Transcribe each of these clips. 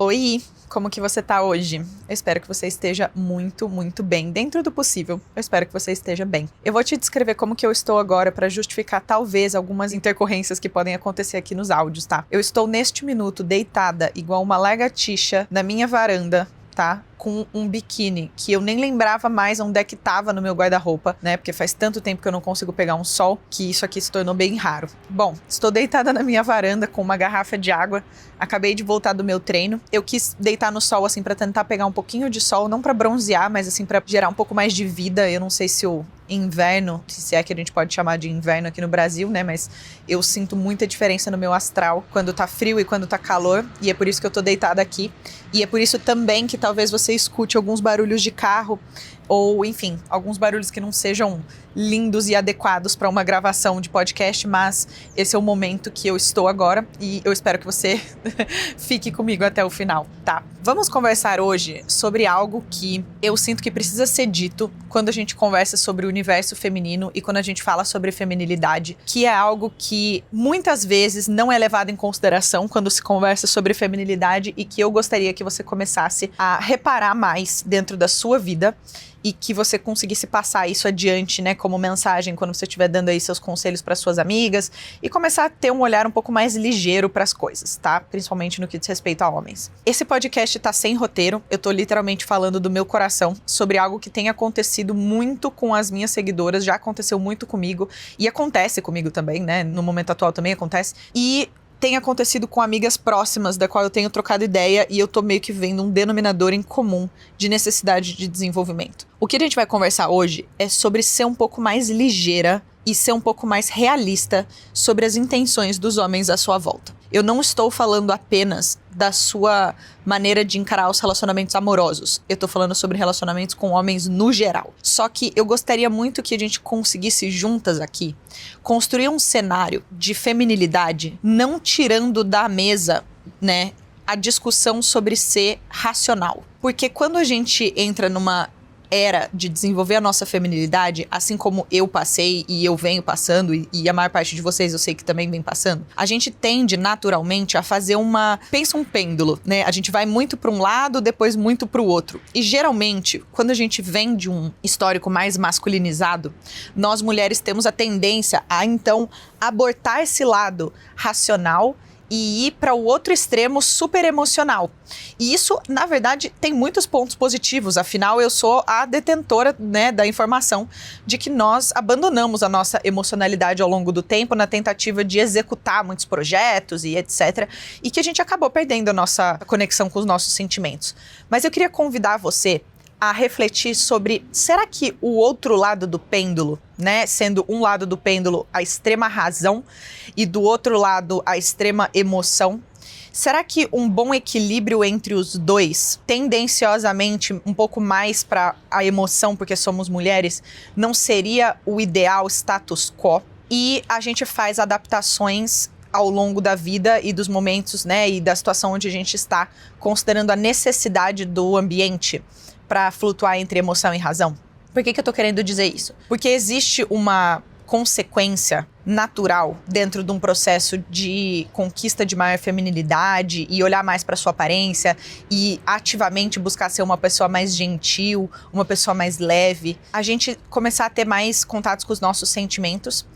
Oi, como que você tá hoje? Eu espero que você esteja muito, muito bem. Dentro do possível, eu espero que você esteja bem. Eu vou te descrever como que eu estou agora para justificar talvez algumas intercorrências que podem acontecer aqui nos áudios, tá? Eu estou neste minuto deitada igual uma lagartixa na minha varanda, tá? Com um biquíni que eu nem lembrava mais onde é que tava no meu guarda-roupa, né? Porque faz tanto tempo que eu não consigo pegar um sol que isso aqui se tornou bem raro. Bom, estou deitada na minha varanda com uma garrafa de água. Acabei de voltar do meu treino. Eu quis deitar no sol assim para tentar pegar um pouquinho de sol, não para bronzear, mas assim para gerar um pouco mais de vida. Eu não sei se o inverno, se é que a gente pode chamar de inverno aqui no Brasil, né? Mas eu sinto muita diferença no meu astral quando tá frio e quando tá calor, e é por isso que eu tô deitada aqui. E é por isso também que talvez você escute alguns barulhos de carro, ou enfim, alguns barulhos que não sejam lindos e adequados para uma gravação de podcast, mas esse é o momento que eu estou agora e eu espero que você fique comigo até o final, tá? Vamos conversar hoje sobre algo que eu sinto que precisa ser dito quando a gente conversa sobre o universo feminino e quando a gente fala sobre feminilidade, que é algo que muitas vezes não é levado em consideração quando se conversa sobre feminilidade e que eu gostaria que você começasse a reparar mais dentro da sua vida e que você conseguisse passar isso adiante, né, como mensagem quando você estiver dando aí seus conselhos para suas amigas e começar a ter um olhar um pouco mais ligeiro para as coisas, tá? Principalmente no que diz respeito a homens. Esse podcast tá sem roteiro, eu tô literalmente falando do meu coração sobre algo que tem acontecido muito com as minhas seguidoras, já aconteceu muito comigo e acontece comigo também, né? No momento atual também acontece. E tem acontecido com amigas próximas, da qual eu tenho trocado ideia e eu tô meio que vendo um denominador em comum de necessidade de desenvolvimento. O que a gente vai conversar hoje é sobre ser um pouco mais ligeira e ser um pouco mais realista sobre as intenções dos homens à sua volta. Eu não estou falando apenas da sua maneira de encarar os relacionamentos amorosos. Eu tô falando sobre relacionamentos com homens no geral. Só que eu gostaria muito que a gente conseguisse juntas aqui construir um cenário de feminilidade, não tirando da mesa, né, a discussão sobre ser racional. Porque quando a gente entra numa era de desenvolver a nossa feminilidade, assim como eu passei e eu venho passando, e a maior parte de vocês eu sei que também vem passando, a gente tende naturalmente a fazer pensa um pêndulo, né? A gente vai muito para um lado, depois muito para o outro. E geralmente, quando a gente vem de um histórico mais masculinizado, nós mulheres temos a tendência a então abortar esse lado racional e ir para o outro extremo super emocional. E isso, na verdade, tem muitos pontos positivos, afinal eu sou a detentora, né, da informação de que nós abandonamos a nossa emocionalidade ao longo do tempo na tentativa de executar muitos projetos e etc. E que a gente acabou perdendo a nossa conexão com os nossos sentimentos. Mas eu queria convidar você a refletir sobre, será que o outro lado do pêndulo, né, sendo um lado do pêndulo a extrema razão e do outro lado a extrema emoção, será que um bom equilíbrio entre os dois, tendenciosamente um pouco mais para a emoção, porque somos mulheres, não seria o ideal status quo? E a gente faz adaptações ao longo da vida e dos momentos, né, e da situação onde a gente está, considerando a necessidade do ambiente para flutuar entre emoção e razão. Por que eu tô querendo dizer isso? Porque existe uma consequência natural dentro de um processo de conquista de maior feminilidade e olhar mais para sua aparência e ativamente buscar ser uma pessoa mais gentil, uma pessoa mais leve, a gente começar a ter mais contatos com os nossos sentimentos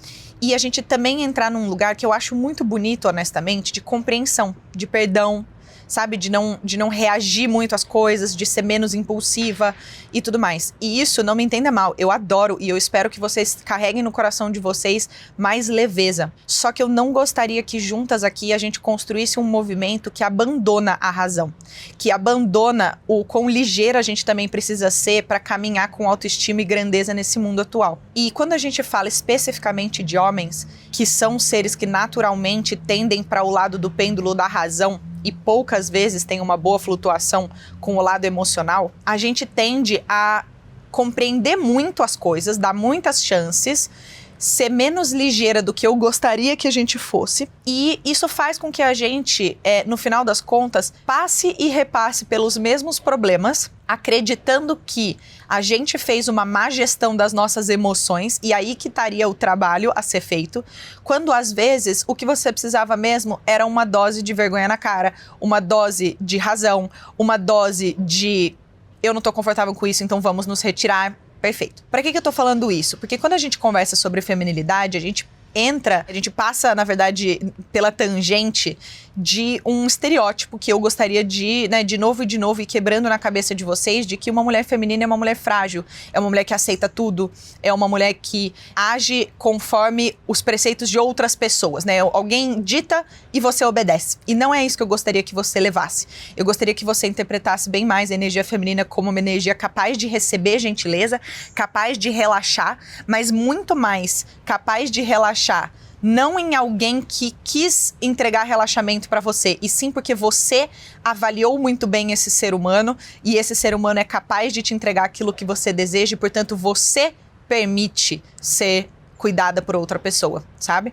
e a gente também entrar num lugar que eu acho muito bonito, honestamente, de compreensão, de perdão, sabe, de não reagir muito às coisas, de ser menos impulsiva e tudo mais. E isso, não me entenda mal, eu adoro e eu espero que vocês carreguem no coração de vocês mais leveza. Só que eu não gostaria que juntas aqui a gente construísse um movimento que abandona a razão, que abandona o quão ligeira a gente também precisa ser para caminhar com autoestima e grandeza nesse mundo atual. E quando a gente fala especificamente de homens, que são seres que naturalmente tendem para o lado do pêndulo da razão, e poucas vezes tem uma boa flutuação com o lado emocional, a gente tende a compreender muito as coisas, dar muitas chances, ser menos ligeira do que eu gostaria que a gente fosse. E isso faz com que a gente, no final das contas, passe e repasse pelos mesmos problemas, acreditando que a gente fez uma má gestão das nossas emoções e aí que estaria o trabalho a ser feito, quando às vezes o que você precisava mesmo era uma dose de vergonha na cara, uma dose de razão, uma dose de eu não tô confortável com isso, então vamos nos retirar. Perfeito. Pra que eu tô falando isso? Porque quando a gente conversa sobre feminilidade, a gente passa, na verdade, pela tangente de um estereótipo que eu gostaria de, né, de novo e quebrando na cabeça de vocês, de que uma mulher feminina é uma mulher frágil, é uma mulher que aceita tudo, é uma mulher que age conforme os preceitos de outras pessoas, né? Alguém dita e você obedece. E não é isso que eu gostaria que você levasse. Eu gostaria que você interpretasse bem mais a energia feminina como uma energia capaz de receber gentileza, capaz de relaxar, mas muito mais capaz de relaxar não em alguém que quis entregar relaxamento pra você, e sim porque você avaliou muito bem esse ser humano, e esse ser humano é capaz de te entregar aquilo que você deseja, e portanto você permite ser cuidada por outra pessoa, sabe?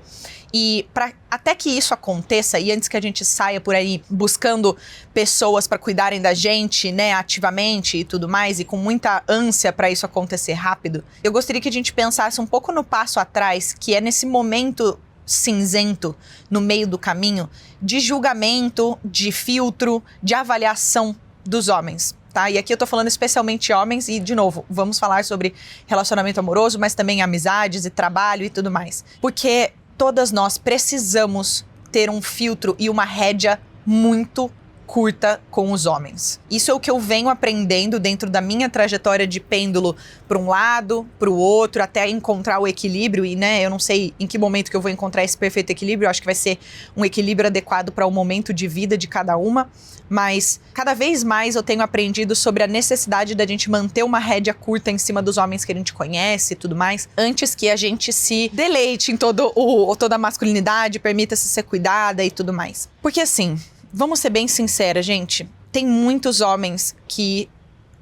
E até que isso aconteça, e antes que a gente saia por aí buscando pessoas para cuidarem da gente, né, ativamente e tudo mais, e com muita ânsia para isso acontecer rápido, eu gostaria que a gente pensasse um pouco no passo atrás, que é nesse momento cinzento, no meio do caminho, de julgamento, de filtro, de avaliação dos homens. Tá? E aqui eu tô falando especialmente homens e, de novo, vamos falar sobre relacionamento amoroso, mas também amizades e trabalho e tudo mais. Porque todas nós precisamos ter um filtro e uma rédea muito curta com os homens. Isso é o que eu venho aprendendo dentro da minha trajetória de pêndulo para um lado, para o outro, até encontrar o equilíbrio. E, né, eu não sei em que momento que eu vou encontrar esse perfeito equilíbrio. Eu acho que vai ser um equilíbrio adequado para o momento de vida de cada uma. Mas cada vez mais eu tenho aprendido sobre a necessidade da gente manter uma rédea curta em cima dos homens que a gente conhece e tudo mais, antes que a gente se deleite em toda a masculinidade, permita-se ser cuidada e tudo mais. Porque assim, vamos ser bem sinceras, gente, tem muitos homens que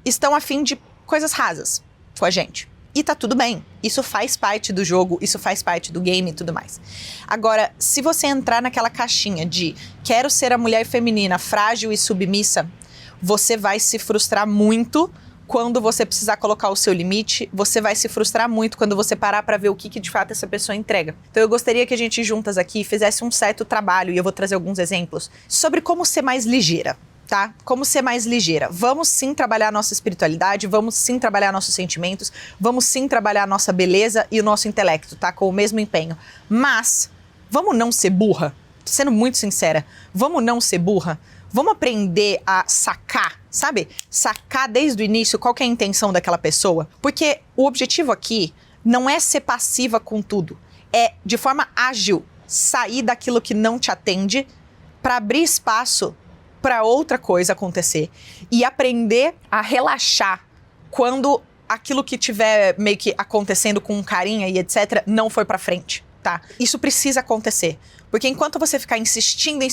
estão a fim de coisas rasas com a gente. E tá tudo bem, isso faz parte do jogo, isso faz parte do game e tudo mais. Agora, se você entrar naquela caixinha de quero ser a mulher feminina frágil e submissa, você vai se frustrar muito quando você precisar colocar o seu limite, você vai se frustrar muito quando você parar pra ver o que de fato essa pessoa entrega. Então eu gostaria que a gente juntas aqui fizesse um certo trabalho, e eu vou trazer alguns exemplos, sobre como ser mais ligeira. Tá? Como ser mais ligeira. Vamos sim trabalhar a nossa espiritualidade, vamos sim trabalhar nossos sentimentos, vamos sim trabalhar a nossa beleza e o nosso intelecto, tá? Com o mesmo empenho. Mas, vamos não ser burra? Tô sendo muito sincera. Vamos não ser burra? Vamos aprender a sacar, sabe? Sacar desde o início qual que é a intenção daquela pessoa. Porque o objetivo aqui não é ser passiva com tudo. É, de forma ágil, sair daquilo que não te atende para abrir espaço para outra coisa acontecer e aprender a relaxar quando aquilo que tiver meio que acontecendo com carinha e etc não foi para frente, tá? Isso precisa acontecer, porque enquanto você ficar insistindo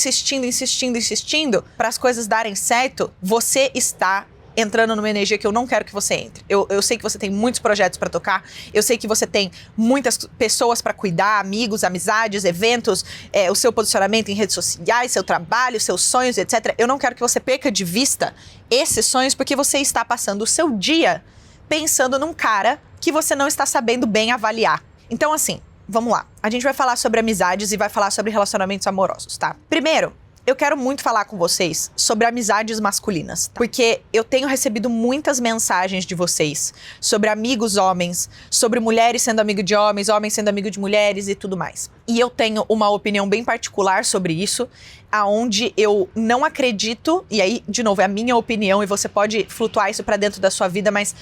para as coisas darem certo, você está entrando numa energia que eu não quero que você entre. Eu sei que você tem muitos projetos pra tocar, eu sei que você tem muitas pessoas pra cuidar, amigos, amizades, eventos, o seu posicionamento em redes sociais, seu trabalho, seus sonhos, etc. Eu não quero que você perca de vista esses sonhos, porque você está passando o seu dia pensando num cara que você não está sabendo bem avaliar. Então, assim, vamos lá. A gente vai falar sobre amizades e vai falar sobre relacionamentos amorosos, tá? Primeiro, eu quero muito falar com vocês sobre amizades masculinas, porque eu tenho recebido muitas mensagens de vocês sobre amigos homens, sobre mulheres sendo amigo de homens, homens sendo amigo de mulheres e tudo mais. E eu tenho uma opinião bem particular sobre isso, aonde eu não acredito, e aí, de novo, é a minha opinião e você pode flutuar isso pra dentro da sua vida, mas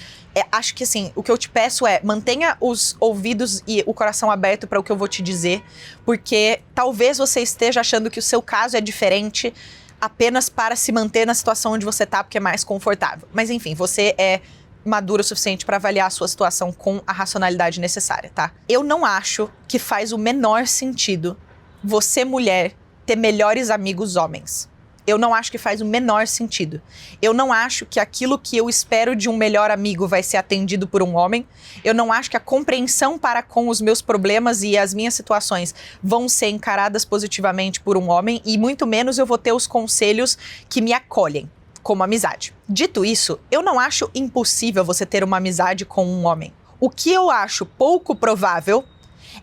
acho que assim, o que eu te peço é mantenha os ouvidos e o coração aberto para o que eu vou te dizer, porque talvez você esteja achando que o seu caso é diferente apenas para se manter na situação onde você tá, porque é mais confortável. Mas enfim, você é maduro o suficiente para avaliar a sua situação com a racionalidade necessária, tá? Eu não acho que faz o menor sentido você, mulher, ter melhores amigos homens. Eu não acho que faz o menor sentido. Eu não acho que aquilo que eu espero de um melhor amigo vai ser atendido por um homem. Eu não acho que a compreensão para com os meus problemas e as minhas situações vão ser encaradas positivamente por um homem, e muito menos eu vou ter os conselhos que me acolhem, como amizade. Dito isso, eu não acho impossível você ter uma amizade com um homem. O que eu acho pouco provável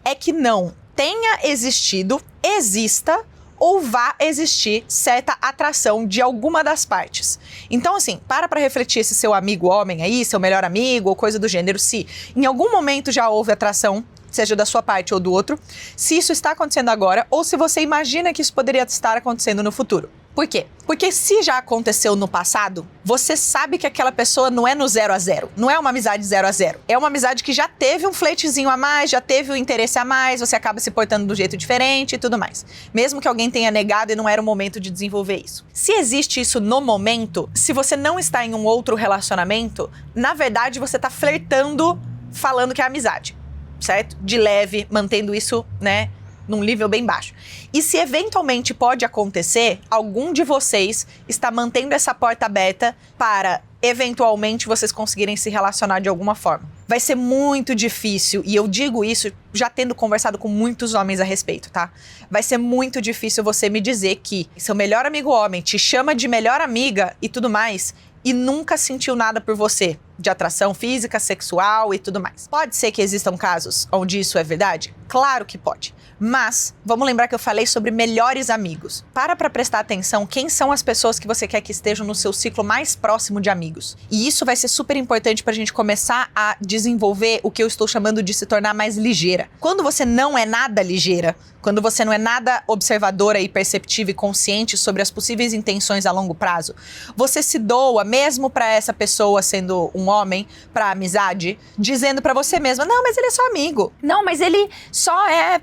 é que não tenha existido, exista ou vá existir certa atração de alguma das partes. Então, assim, para refletir esse seu amigo homem aí, seu melhor amigo ou coisa do gênero, se em algum momento já houve atração, seja da sua parte ou do outro, se isso está acontecendo agora ou se você imagina que isso poderia estar acontecendo no futuro. Por quê? Porque se já aconteceu no passado, você sabe que aquela pessoa não é no 0 a 0. Não é uma amizade 0 a 0. É uma amizade que já teve um flertezinho a mais, já teve um interesse a mais, você acaba se portando de um jeito diferente e tudo mais. Mesmo que alguém tenha negado e não era o momento de desenvolver isso. Se existe isso no momento, se você não está em um outro relacionamento, na verdade você está flertando falando que é amizade, certo? De leve, mantendo isso, né, num nível bem baixo. E se eventualmente pode acontecer, algum de vocês está mantendo essa porta aberta para eventualmente vocês conseguirem se relacionar de alguma forma. Vai ser muito difícil, e eu digo isso já tendo conversado com muitos homens a respeito, tá? Vai ser muito difícil você me dizer que seu melhor amigo homem te chama de melhor amiga e tudo mais, e nunca sentiu nada por você, de atração física, sexual e tudo mais. Pode ser que existam casos onde isso é verdade? Claro que pode. Mas, vamos lembrar que eu falei sobre melhores amigos. Para prestar atenção quem são as pessoas que você quer que estejam no seu ciclo mais próximo de amigos. E isso vai ser super importante pra gente começar a desenvolver o que eu estou chamando de se tornar mais ligeira. Quando você não é nada ligeira, quando você não é nada observadora e perceptiva e consciente sobre as possíveis intenções a longo prazo, você se doa mesmo pra essa pessoa sendo um homem, pra amizade, dizendo pra você mesma, não, mas ele é só amigo. Não, mas ele só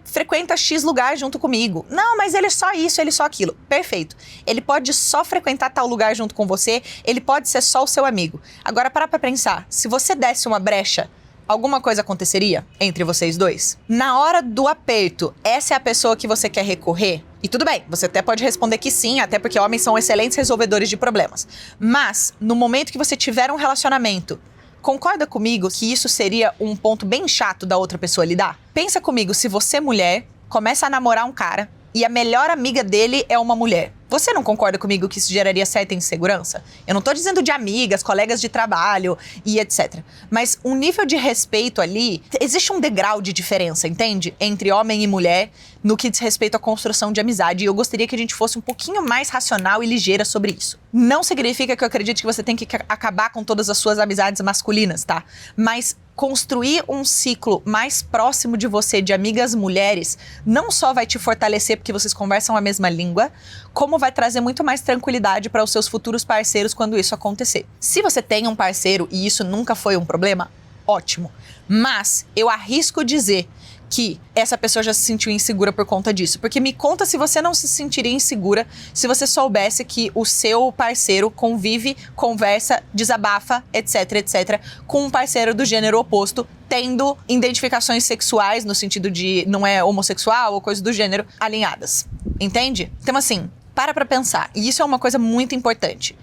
frequenta X lugar junto comigo. Não, mas ele é só isso, ele é só aquilo. Perfeito. Ele pode só frequentar tal lugar junto com você, ele pode ser só o seu amigo. Agora, para pra pensar, se você desse uma brecha, alguma coisa aconteceria entre vocês dois? Na hora do aperto, essa é a pessoa que você quer recorrer? E tudo bem, você até pode responder que sim, até porque homens são excelentes resolvedores de problemas. Mas, no momento que você tiver um relacionamento, concorda comigo que isso seria um ponto bem chato da outra pessoa lidar? Pensa comigo, se você, mulher, começa a namorar um cara e a melhor amiga dele é uma mulher. Você não concorda comigo que isso geraria certa insegurança? Eu não tô dizendo de amigas, colegas de trabalho e etc. Mas um nível de respeito ali, existe um degrau de diferença, entende? Entre homem e mulher no que diz respeito à construção de amizade. E eu gostaria que a gente fosse um pouquinho mais racional e ligeira sobre isso. Não significa que eu acredite que você tem que acabar com todas as suas amizades masculinas, tá? Mas construir um ciclo mais próximo de você, de amigas mulheres, não só vai te fortalecer porque vocês conversam a mesma língua, como vai trazer muito mais tranquilidade para os seus futuros parceiros quando isso acontecer. Se você tem um parceiro e isso nunca foi um problema, ótimo. Mas eu arrisco dizer que essa pessoa já se sentiu insegura por conta disso. Porque me conta se você não se sentiria insegura se você soubesse que o seu parceiro convive, conversa, desabafa, etc, etc, com um parceiro do gênero oposto, tendo identificações sexuais, no sentido de não é homossexual ou coisa do gênero, alinhadas. Entende? Então, assim, para pensar. E isso é uma coisa muito importante.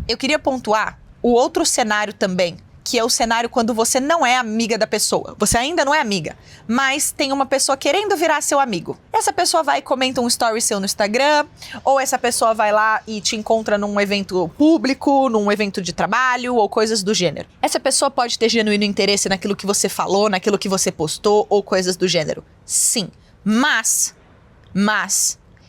Eu queria pontuar o outro cenário também, que é o cenário quando você não é amiga da pessoa. Você ainda não é amiga, mas tem uma pessoa querendo virar seu amigo. Essa pessoa vai e comenta um story seu no Instagram, ou essa pessoa vai lá e te encontra num evento público, num evento de trabalho, ou coisas do gênero. Essa pessoa pode ter genuíno interesse naquilo que você falou, naquilo que você postou, ou coisas do gênero. Sim, mas,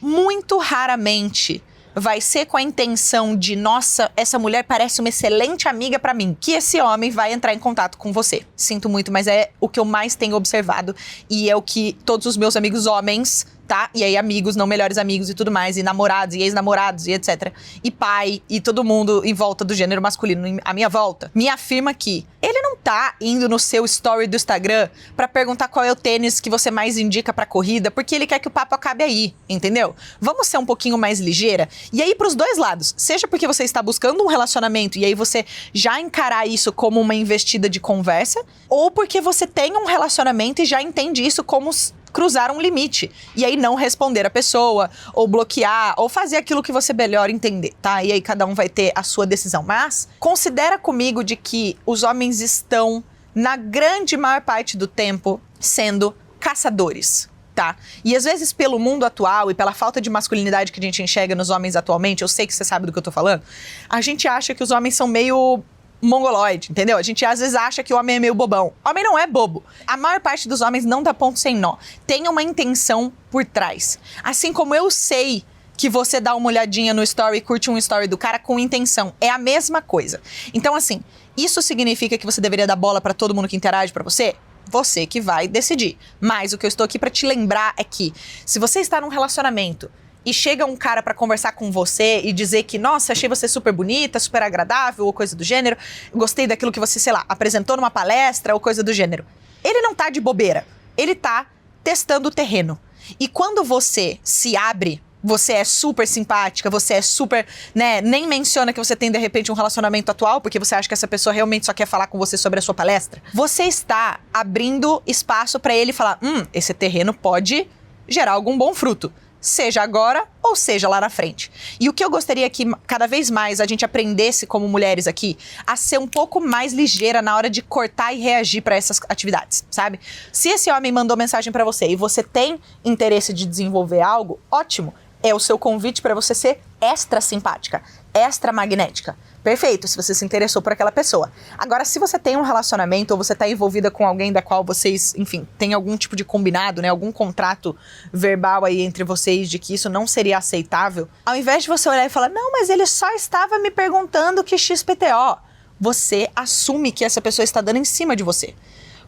muito raramente vai ser com a intenção de, nossa, essa mulher parece uma excelente amiga pra mim, que esse homem vai entrar em contato com você. Sinto muito, mas é o que eu mais tenho observado e é o que todos os meus amigos homens, tá? E aí amigos, não melhores amigos e tudo mais, e namorados, e ex-namorados, e etc. E pai, e todo mundo em volta do gênero masculino, à minha volta, me afirma que ele não tá indo no seu story do Instagram pra perguntar qual é o tênis que você mais indica pra corrida, porque ele quer que o papo acabe aí, entendeu? Vamos ser um pouquinho mais ligeira? E aí pros dois lados, seja porque você está buscando um relacionamento e aí você já encarar isso como uma investida de conversa, ou porque você tem um relacionamento e já entende isso como cruzar um limite. E aí não responder a pessoa, ou bloquear, ou fazer aquilo que você melhor entender, tá? E aí cada um vai ter a sua decisão. Mas considera comigo de que os homens estão, na grande maior parte do tempo, sendo caçadores. Tá? E às vezes pelo mundo atual e pela falta de masculinidade que a gente enxerga nos homens atualmente, eu sei que você sabe do que eu tô falando, a gente acha que os homens são meio mongoloide, entendeu? A gente às vezes acha que o homem é meio bobão. O homem não é bobo. A maior parte dos homens não dá ponto sem nó. Tem uma intenção por trás. Assim como eu sei que você dá uma olhadinha no story e curte um story do cara com intenção. É a mesma coisa. Então assim, isso significa que você deveria dar bola pra todo mundo que interage pra você? Você que vai decidir. Mas o que eu estou aqui pra te lembrar é que se você está num relacionamento e chega um cara pra conversar com você e dizer que, nossa, achei você super bonita, super agradável ou coisa do gênero, gostei daquilo que você, sei lá, apresentou numa palestra ou coisa do gênero. Ele não tá de bobeira. Ele tá testando o terreno. E quando você se abre, você é super simpática, você é super, né, nem menciona que você tem de repente um relacionamento atual, porque você acha que essa pessoa realmente só quer falar com você sobre a sua palestra. Você está abrindo espaço pra ele falar, esse terreno pode gerar algum bom fruto. Seja agora ou seja lá na frente. E o que eu gostaria é que cada vez mais a gente aprendesse como mulheres aqui a ser um pouco mais ligeira na hora de cortar e reagir para essas atividades, sabe? Se esse homem mandou mensagem para você e você tem interesse de desenvolver algo, ótimo. É o seu convite para você ser extra simpática, extra magnética. Perfeito, se você se interessou por aquela pessoa. Agora, se você tem um relacionamento ou você tá envolvida com alguém da qual vocês, enfim, tem algum tipo de combinado, né, algum contrato verbal aí entre vocês de que isso não seria aceitável, ao invés de você olhar e falar, não, mas ele só estava me perguntando que XPTO, você assume que essa pessoa está dando em cima de você.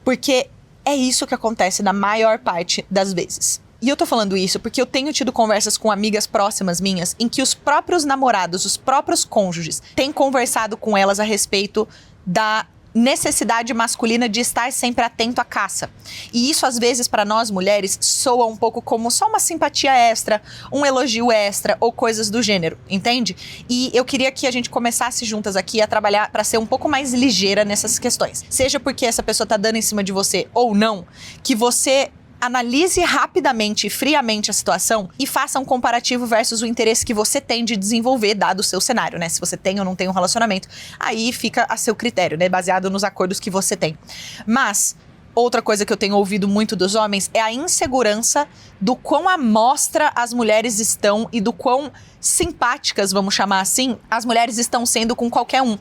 Porque é isso que acontece na maior parte das vezes. E eu tô falando isso porque eu tenho tido conversas com amigas próximas minhas em que os próprios namorados, os próprios cônjuges, têm conversado com elas a respeito da necessidade masculina de estar sempre atento à caça. E isso, às vezes, para nós mulheres, soa um pouco como só uma simpatia extra, um elogio extra ou coisas do gênero, entende? E eu queria que a gente começasse juntas aqui a trabalhar para ser um pouco mais ligeira nessas questões. Seja porque essa pessoa tá dando em cima de você ou não, que você analise rapidamente e friamente a situação e faça um comparativo versus o interesse que você tem de desenvolver, dado o seu cenário, né? Se você tem ou não tem um relacionamento, aí fica a seu critério, né? Baseado nos acordos que você tem. Mas outra coisa que eu tenho ouvido muito dos homens é a insegurança do quão à mostra as mulheres estão e do quão simpáticas, vamos chamar assim, as mulheres estão sendo com qualquer um.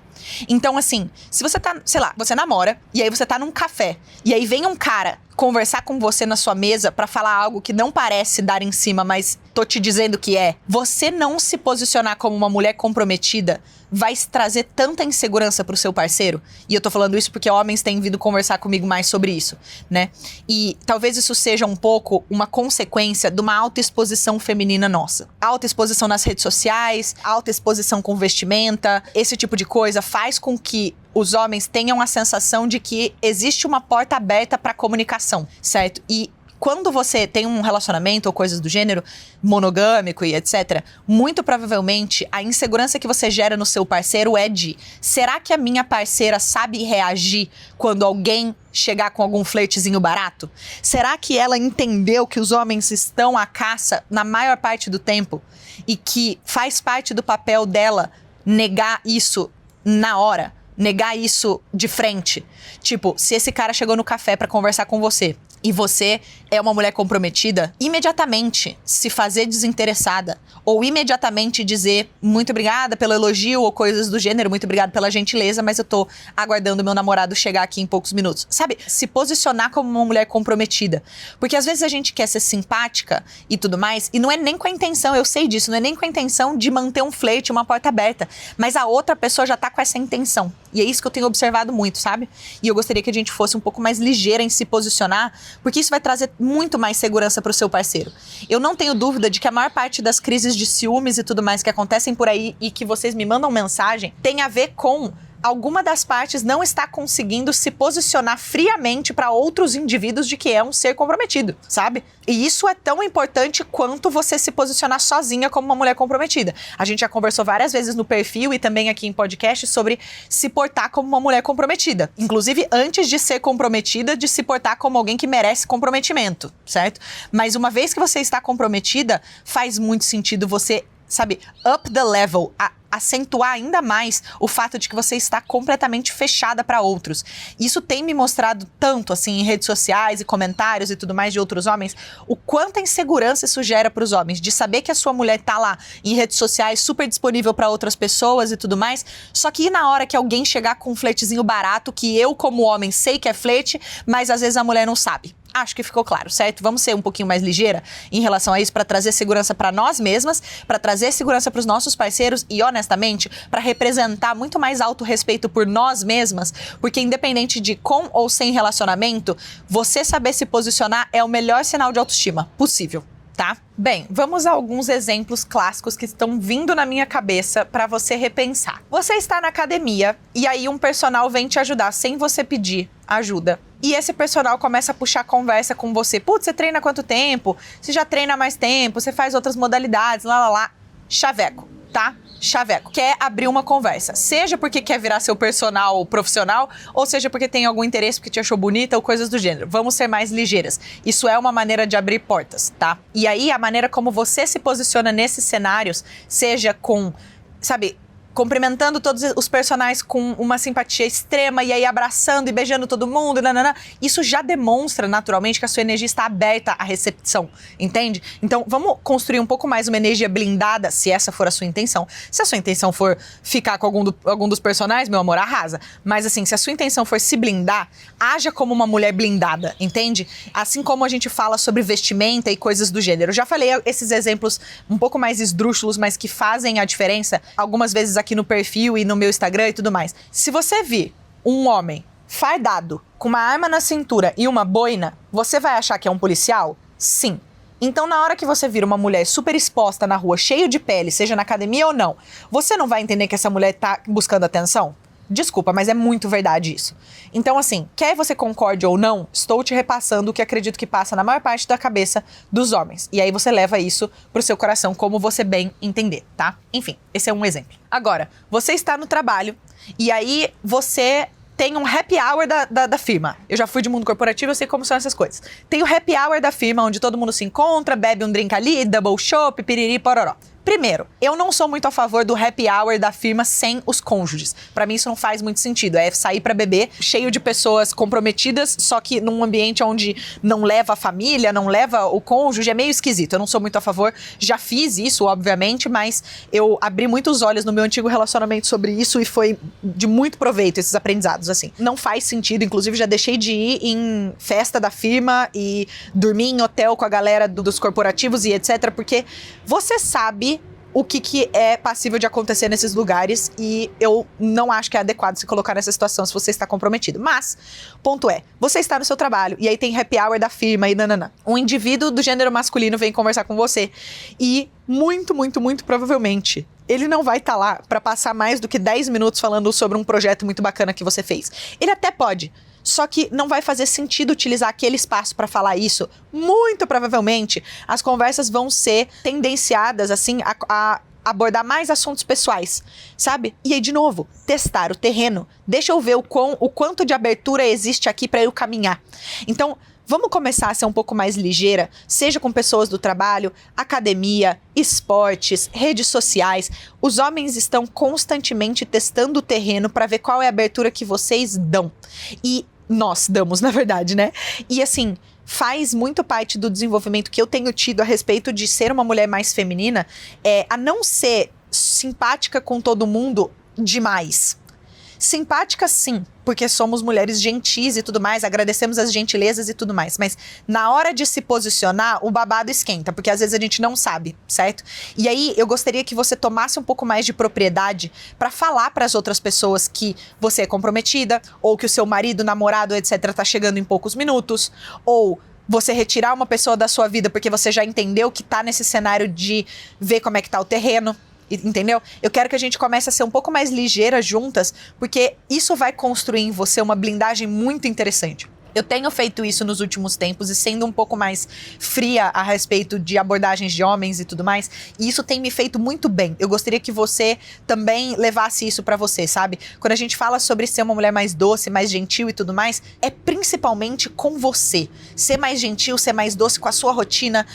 Então, assim, se você tá, sei lá, você namora e aí você tá num café e aí vem um cara conversar com você na sua mesa pra falar algo que não parece dar em cima, mas tô te dizendo que é, você não se posicionar como uma mulher comprometida vai trazer tanta insegurança pro seu parceiro. E eu tô falando isso porque homens têm vindo conversar comigo mais sobre isso, né? E talvez isso seja um pouco uma consequência de uma autoexposição feminina nossa. Autoexposição nas redes sociais, autoexposição com vestimenta, esse tipo de coisa faz com que os homens tenham a sensação de que existe uma porta aberta para comunicação, certo? E quando você tem um relacionamento ou coisas do gênero, monogâmico e etc., muito provavelmente a insegurança que você gera no seu parceiro é de: será que a minha parceira sabe reagir quando alguém chegar com algum flertezinho barato? Será que ela entendeu que os homens estão à caça na maior parte do tempo e que faz parte do papel dela negar isso na hora? Negar isso de frente? Tipo, se esse cara chegou no café pra conversar com você e você é uma mulher comprometida, imediatamente se fazer desinteressada ou imediatamente dizer muito obrigada pelo elogio ou coisas do gênero, muito obrigada pela gentileza, mas eu tô aguardando meu namorado chegar aqui em poucos minutos. Sabe? Se posicionar como uma mulher comprometida. Porque às vezes a gente quer ser simpática e tudo mais, e não é nem com a intenção, eu sei disso, não é nem com a intenção de manter um flerte, uma porta aberta, mas a outra pessoa já tá com essa intenção. E é isso que eu tenho observado muito, sabe? E eu gostaria que a gente fosse um pouco mais ligeira em se posicionar, porque isso vai trazer muito mais segurança pro seu parceiro. Eu não tenho dúvida de que a maior parte das crises de ciúmes e tudo mais que acontecem por aí e que vocês me mandam mensagem tem a ver com alguma das partes não está conseguindo se posicionar friamente para outros indivíduos de que é um ser comprometido, sabe? E isso é tão importante quanto você se posicionar sozinha como uma mulher comprometida. A gente já conversou várias vezes no perfil e também aqui em podcast sobre se portar como uma mulher comprometida. Inclusive, antes de ser comprometida, de se portar como alguém que merece comprometimento, certo? Mas uma vez que você está comprometida, faz muito sentido você, sabe, up the level, acentuar ainda mais o fato de que você está completamente fechada para outros. Isso tem me mostrado tanto, assim, em redes sociais e comentários e tudo mais de outros homens, o quanta insegurança isso gera para os homens, de saber que a sua mulher tá lá em redes sociais super disponível para outras pessoas e tudo mais, só que na hora que alguém chegar com um flertezinho barato, que eu como homem sei que é flerte, mas às vezes a mulher não sabe. Acho que ficou claro, certo? Vamos ser um pouquinho mais ligeira em relação a isso para trazer segurança para nós mesmas, para trazer segurança para os nossos parceiros e, honestamente, para representar muito mais autorrespeito por nós mesmas, porque independente de com ou sem relacionamento, você saber se posicionar é o melhor sinal de autoestima possível, tá? Bem, vamos a alguns exemplos clássicos que estão vindo na minha cabeça para você repensar. Você está na academia e aí um personal vem te ajudar sem você pedir ajuda. E esse personal começa a puxar conversa com você. Putz, você treina há quanto tempo? Você já treina há mais tempo? Você faz outras modalidades? Lá. Chaveco, tá? Chaveco. Quer abrir uma conversa. Seja porque quer virar seu personal profissional, ou seja porque tem algum interesse porque te achou bonita ou coisas do gênero. Vamos ser mais ligeiras. Isso é uma maneira de abrir portas, tá? E aí, a maneira como você se posiciona nesses cenários, seja com, sabe, cumprimentando todos os personagens com uma simpatia extrema e aí abraçando e beijando todo mundo, isso já demonstra naturalmente que a sua energia está aberta à recepção, entende? Então vamos construir um pouco mais uma energia blindada, se essa for a sua intenção. Se a sua intenção for ficar com algum dos personagens, meu amor, arrasa. Mas assim, se a sua intenção for se blindar, haja como uma mulher blindada, entende? Assim como a gente fala sobre vestimenta e coisas do gênero. Eu já falei esses exemplos um pouco mais esdrúxulos, mas que fazem a diferença algumas vezes aqui no perfil e no meu Instagram e tudo mais. Se você vir um homem fardado, com uma arma na cintura e uma boina, você vai achar que é um policial? Sim. Então, na hora que você vir uma mulher super exposta na rua, cheio de pele, seja na academia ou não, você não vai entender que essa mulher tá buscando atenção? Desculpa, mas é muito verdade isso. Então, assim, quer você concorde ou não, estou te repassando o que acredito que passa na maior parte da cabeça dos homens. E aí você leva isso pro seu coração como você bem entender, tá? Enfim, esse é um exemplo. Agora, você está no trabalho e aí você tem um happy hour da firma. Eu já fui de mundo corporativo, eu sei como são essas coisas. Tem o happy hour da firma, onde todo mundo se encontra, bebe um drink ali, double chopp, piriri, pororó. Primeiro, eu não sou muito a favor do happy hour da firma sem os cônjuges. Pra mim isso não faz muito sentido. É sair pra beber cheio de pessoas comprometidas, só que num ambiente onde não leva a família, não leva o cônjuge, é meio esquisito. Eu não sou muito a favor. Já fiz isso, obviamente, mas eu abri muitos olhos no meu antigo relacionamento sobre isso e foi de muito proveito esses aprendizados, assim. Não faz sentido, inclusive já deixei de ir em festa da firma e dormir em hotel com a galera dos corporativos e etc, porque você sabe o que é passível de acontecer nesses lugares e eu não acho que é adequado se colocar nessa situação se você está comprometido. Mas, ponto é, você está no seu trabalho e aí tem happy hour da firma e nananã. Um indivíduo do gênero masculino vem conversar com você e muito provavelmente ele não vai estar lá para passar mais do que 10 minutos falando sobre um projeto muito bacana que você fez. Ele até pode, só que não vai fazer sentido utilizar aquele espaço para falar isso. Muito provavelmente, as conversas vão ser tendenciadas, assim, a abordar mais assuntos pessoais, sabe? E aí, de novo, testar o terreno. Deixa eu ver o quanto de abertura existe aqui para eu caminhar. Então, vamos começar a ser um pouco mais ligeira, seja com pessoas do trabalho, academia, esportes, redes sociais. Os homens estão constantemente testando o terreno para ver qual é a abertura que vocês dão. E nós damos, na verdade, né? E assim, faz muito parte do desenvolvimento que eu tenho tido a respeito de ser uma mulher mais feminina, a não ser simpática com todo mundo demais. Simpática, sim, porque somos mulheres gentis e tudo mais, agradecemos as gentilezas e tudo mais, mas na hora de se posicionar, o babado esquenta, porque às vezes a gente não sabe, certo? E aí, eu gostaria que você tomasse um pouco mais de propriedade para falar para as outras pessoas que você é comprometida, ou que o seu marido, namorado, etc, tá chegando em poucos minutos, ou você retirar uma pessoa da sua vida porque você já entendeu que tá nesse cenário de ver como é que tá o terreno. Entendeu? Eu quero que a gente comece a ser um pouco mais ligeira juntas, porque isso vai construir em você uma blindagem muito interessante. Eu tenho feito isso nos últimos tempos e sendo um pouco mais fria a respeito de abordagens de homens e tudo mais, e isso tem me feito muito bem. Eu gostaria que você também levasse isso pra você, sabe? Quando a gente fala sobre ser uma mulher mais doce, mais gentil e tudo mais, é principalmente com você. Ser mais gentil, ser mais doce com a sua rotina,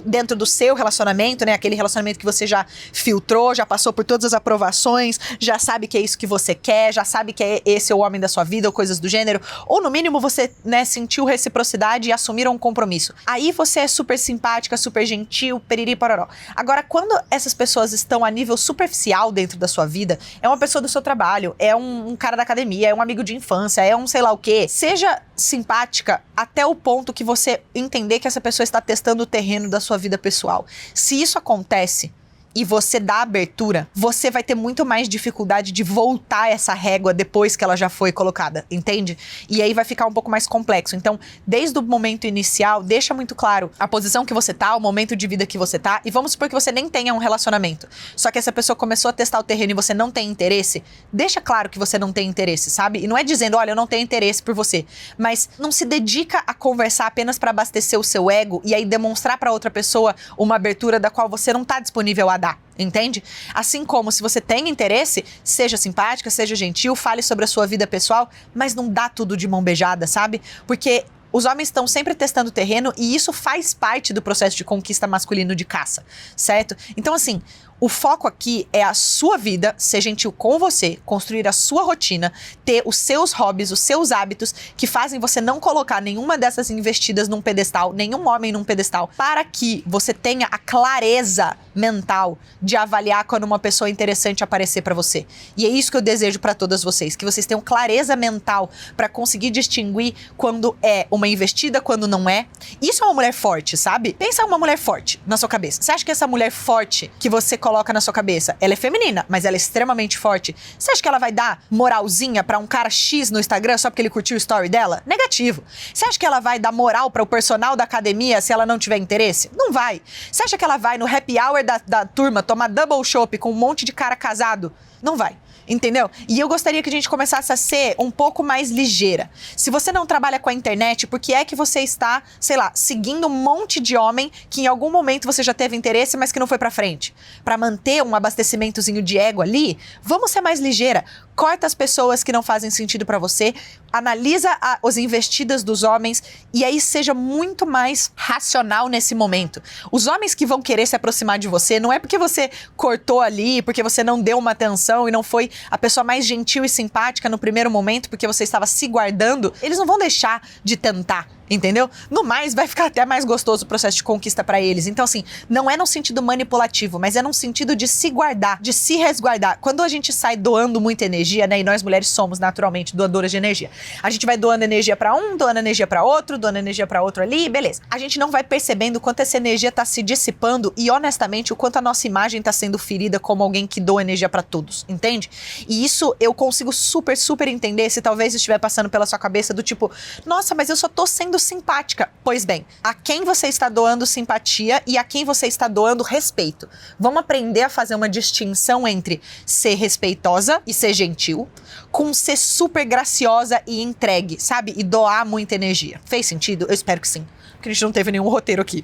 dentro do seu relacionamento, né? Aquele relacionamento que você já filtrou, já passou por todas as aprovações, já sabe que é isso que você quer, já sabe que é esse o homem da sua vida ou coisas do gênero, ou no mínimo você, né, sentiu reciprocidade e assumiram um compromisso. Aí você é super simpática, super gentil, periri pororó. Agora, quando essas pessoas estão a nível superficial dentro da sua vida, é uma pessoa do seu trabalho, é um cara da academia, é um amigo de infância, é um sei lá o quê, seja simpática até o ponto que você entender que essa pessoa está testando o terreno da sua vida pessoal. Se isso acontece e você dá abertura, você vai ter muito mais dificuldade de voltar essa régua depois que ela já foi colocada, entende? E aí vai ficar um pouco mais complexo. Então, desde o momento inicial, deixa muito claro a posição que você tá, o momento de vida que você tá, e vamos supor que você nem tenha um relacionamento. Só que essa pessoa começou a testar o terreno e você não tem interesse, deixa claro que você não tem interesse, sabe? E não é dizendo, olha, eu não tenho interesse por você, mas não se dedica a conversar apenas pra abastecer o seu ego e aí demonstrar pra outra pessoa uma abertura da qual você não tá disponível a dar. Entende? Assim como se você tem interesse, seja simpática, seja gentil, fale sobre a sua vida pessoal, mas não dá tudo de mão beijada, sabe? Porque os homens estão sempre testando o terreno e isso faz parte do processo de conquista masculino de caça, certo? Então, assim, o foco aqui é a sua vida, ser gentil com você, construir a sua rotina, ter os seus hobbies, os seus hábitos que fazem você não colocar nenhuma dessas investidas num pedestal, nenhum homem num pedestal, para que você tenha a clareza mental de avaliar quando uma pessoa interessante aparecer pra você. E é isso que eu desejo pra todas vocês, que vocês tenham clareza mental pra conseguir distinguir quando é uma investida, quando não é. Isso é uma mulher forte, sabe? Pensa uma mulher forte na sua cabeça. Você acha que essa mulher forte que você coloca na sua cabeça, ela é feminina, mas ela é extremamente forte. Você acha que ela vai dar moralzinha pra um cara X no Instagram só porque ele curtiu o story dela? Negativo. Você acha que ela vai dar moral para o personal da academia se ela não tiver interesse? Não vai. Você acha que ela vai no happy hour da turma tomar double chopp com um monte de cara casado? Não vai. Entendeu? E eu gostaria que a gente começasse a ser um pouco mais ligeira. Se você não trabalha com a internet, por que é que você está, sei lá, seguindo um monte de homem que em algum momento você já teve interesse, mas que não foi pra frente? Pra manter um abastecimentozinho de ego ali, vamos ser mais ligeira. Corta as pessoas que não fazem sentido pra você, analisa as investidas dos homens e aí seja muito mais racional nesse momento. Os homens que vão querer se aproximar de você, não é porque você cortou ali, porque você não deu uma atenção e não foi a pessoa mais gentil e simpática no primeiro momento, porque você estava se guardando, eles não vão deixar de tentar. Entendeu? No mais, vai ficar até mais gostoso o processo de conquista pra eles. Então, assim, não é no sentido manipulativo, mas é no sentido de se guardar, de se resguardar. Quando a gente sai doando muita energia, né? E nós mulheres somos naturalmente doadoras de energia. A gente vai doando energia pra um, doando energia pra outro, doando energia pra outro ali, beleza. A gente não vai percebendo o quanto essa energia tá se dissipando e, honestamente, o quanto a nossa imagem tá sendo ferida como alguém que doa energia pra todos, entende? E isso eu consigo super, super entender se talvez estiver passando pela sua cabeça do tipo, nossa, mas eu só tô sendo simpática. Pois bem, a quem você está doando simpatia e a quem você está doando respeito. Vamos aprender a fazer uma distinção entre ser respeitosa e ser gentil, com ser super graciosa e entregue, sabe? E doar muita energia. Fez sentido? Eu espero que sim. Porque a gente não teve nenhum roteiro aqui.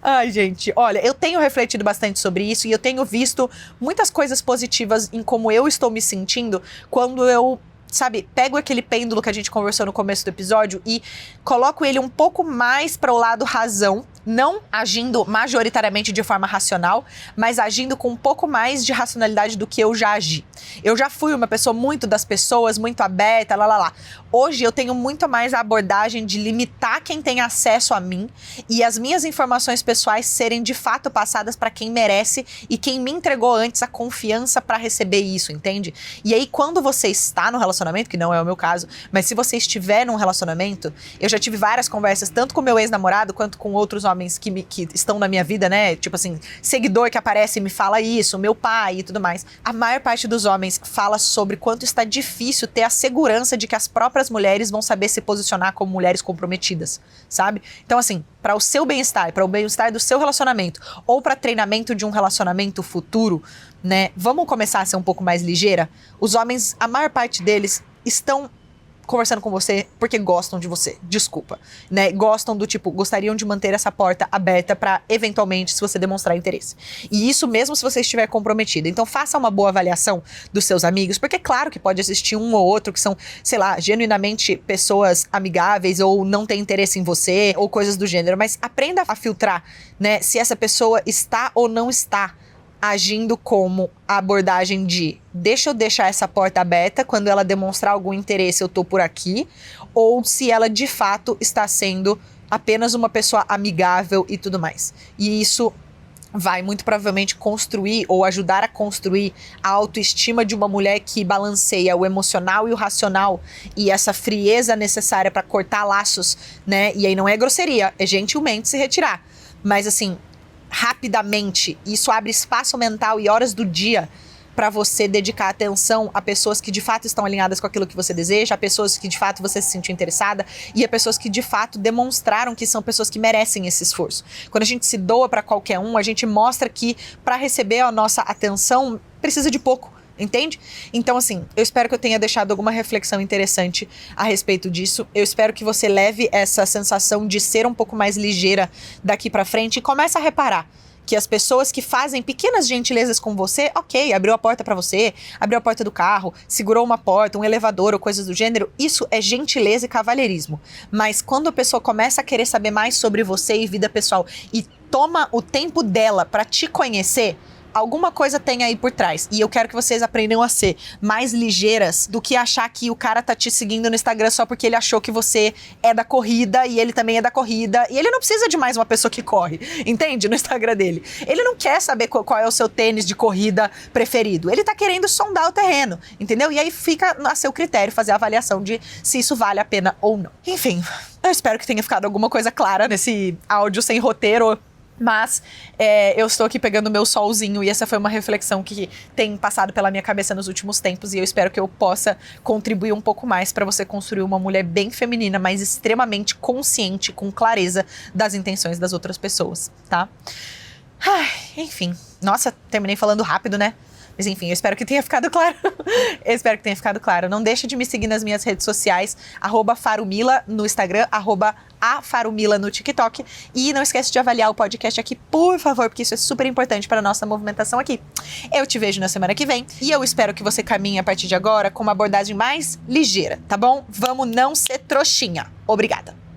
Ai, gente, olha, eu tenho refletido bastante sobre isso e eu tenho visto muitas coisas positivas em como eu estou me sentindo quando eu, sabe, pego aquele pêndulo que a gente conversou no começo do episódio e coloco ele um pouco mais para o lado razão, não agindo majoritariamente de forma racional, mas agindo com um pouco mais de racionalidade do que eu já agi. Eu já fui uma pessoa muito das pessoas, muito aberta, lá. Hoje eu tenho muito mais a abordagem de limitar quem tem acesso a mim e as minhas informações pessoais serem de fato passadas para quem merece e quem me entregou antes a confiança para receber isso, entende? E aí quando você está no relacionamento, que não é o meu caso, mas se você estiver num relacionamento, eu já tive várias conversas, tanto com meu ex-namorado quanto com outros homens que estão na minha vida, né? Tipo assim, seguidor que aparece e me fala isso, meu pai e tudo mais. A maior parte dos homens fala sobre quanto está difícil ter a segurança de que as próprias mulheres vão saber se posicionar como mulheres comprometidas, sabe? Então, assim, para o seu bem-estar, para o bem-estar do seu relacionamento, ou para treinamento de um relacionamento futuro, né? Vamos começar a ser um pouco mais ligeira? Os homens, a maior parte deles, estão conversando com você porque gostam de você, desculpa, né? Gostam do tipo, gostariam de manter essa porta aberta pra, eventualmente, se você demonstrar interesse. E isso mesmo se você estiver comprometido. Então faça uma boa avaliação dos seus amigos, porque claro que pode existir um ou outro que são, sei lá, genuinamente pessoas amigáveis ou não tem interesse em você, ou coisas do gênero, mas aprenda a filtrar, né? Se essa pessoa está ou não está agindo como a abordagem de deixa eu deixar essa porta aberta, quando ela demonstrar algum interesse eu tô por aqui, ou se ela de fato está sendo apenas uma pessoa amigável e tudo mais. E isso vai muito provavelmente construir ou ajudar a construir a autoestima de uma mulher que balanceia o emocional e o racional e essa frieza necessária para cortar laços, né? E aí não é grosseria, é gentilmente se retirar. Mas assim, rapidamente, isso abre espaço mental e horas do dia para você dedicar atenção a pessoas que de fato estão alinhadas com aquilo que você deseja, a pessoas que de fato você se sentiu interessada e a pessoas que de fato demonstraram que são pessoas que merecem esse esforço. Quando a gente se doa para qualquer um, a gente mostra que para receber a nossa atenção precisa de pouco. Entende? Então, assim, eu espero que eu tenha deixado alguma reflexão interessante a respeito disso. Eu espero que você leve essa sensação de ser um pouco mais ligeira daqui pra frente e comece a reparar que as pessoas que fazem pequenas gentilezas com você, ok, abriu a porta pra você, abriu a porta do carro, segurou uma porta, um elevador ou coisas do gênero, isso é gentileza e cavalheirismo. Mas quando a pessoa começa a querer saber mais sobre você e vida pessoal e toma o tempo dela pra te conhecer, alguma coisa tem aí por trás. E eu quero que vocês aprendam a ser mais ligeiras do que achar que o cara tá te seguindo no Instagram só porque ele achou que você é da corrida e ele também é da corrida. E ele não precisa de mais uma pessoa que corre, entende? No Instagram dele. Ele não quer saber qual é o seu tênis de corrida preferido. Ele tá querendo sondar o terreno, entendeu? E aí fica a seu critério fazer a avaliação de se isso vale a pena ou não. Enfim, eu espero que tenha ficado alguma coisa clara nesse áudio sem roteiro. Mas eu estou aqui pegando o meu solzinho e essa foi uma reflexão que tem passado pela minha cabeça nos últimos tempos e eu espero que eu possa contribuir um pouco mais para você construir uma mulher bem feminina, mas extremamente consciente, com clareza das intenções das outras pessoas, tá? Ai, enfim, nossa, terminei falando rápido, né? Mas enfim, eu espero que tenha ficado claro. Eu espero que tenha ficado claro. Não deixe de me seguir nas minhas redes sociais, @farumila no Instagram, @afarumila no TikTok. E não esquece de avaliar o podcast aqui, por favor, porque isso é super importante para a nossa movimentação aqui. Eu te vejo na semana que vem e eu espero que você caminhe a partir de agora com uma abordagem mais ligeira, tá bom? Vamos não ser trouxinha. Obrigada.